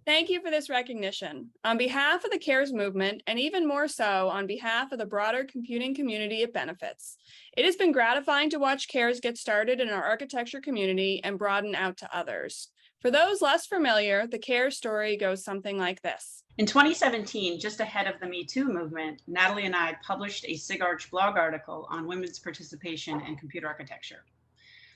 Thank you for this recognition. On behalf of the CARES movement, and even more so on behalf of the broader computing community it benefits, it has been gratifying to watch CARES get started in our architecture community and broaden out to others. For those less familiar, the CARES story goes something like this. In 2017, just ahead of the Me Too movement, Natalie and I published a SIGARCH blog article on women's participation in computer architecture.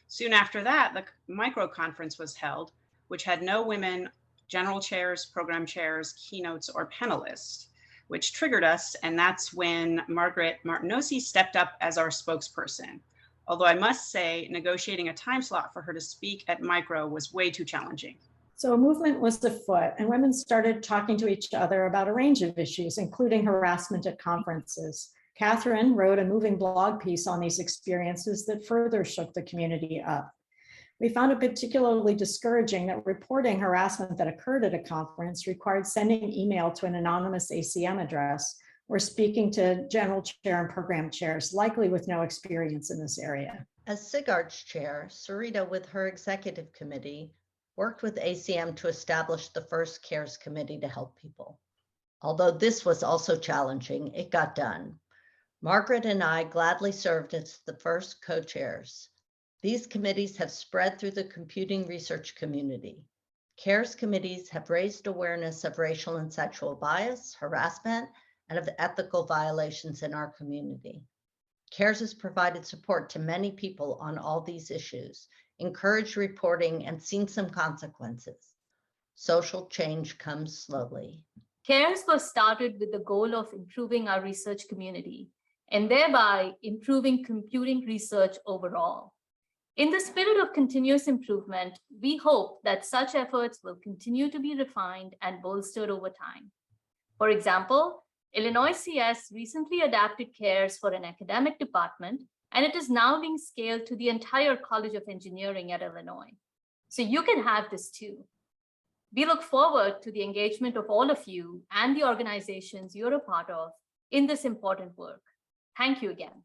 Soon after that, the micro conference was held, which had no women general chairs, program chairs, keynotes, or panelists, which triggered us. And that's when Margaret Martinosi stepped up as our spokesperson. Although I must say, negotiating a time slot for her to speak at Micro was way too challenging. So a movement was afoot, and women started talking to each other about a range of issues, including harassment at conferences. Catherine wrote a moving blog piece on these experiences that further shook the community up. We found it particularly discouraging that reporting harassment that occurred at a conference required sending email to an anonymous ACM address or speaking to general chair and program chairs, likely with no experience in this area. As SIGARCH chair, Sarita, with her executive committee, worked with ACM to establish the first CARES committee to help people. Although this was also challenging, it got done. Margaret and I gladly served as the first co-chairs. These committees have spread through the computing research community. CARES committees have raised awareness of racial and sexual bias, harassment, and of ethical violations in our community. CARES has provided support to many people on all these issues, encouraged reporting, and seen some consequences. Social change comes slowly. CARES was started with the goal of improving our research community and thereby improving computing research overall. In the spirit of continuous improvement, we hope that such efforts will continue to be refined and bolstered over time. For example, Illinois CS recently adapted CARES for an academic department, and it is now being scaled to the entire College of Engineering at Illinois. So you can have this too. We look forward to the engagement of all of you and the organizations you're a part of in this important work. Thank you again.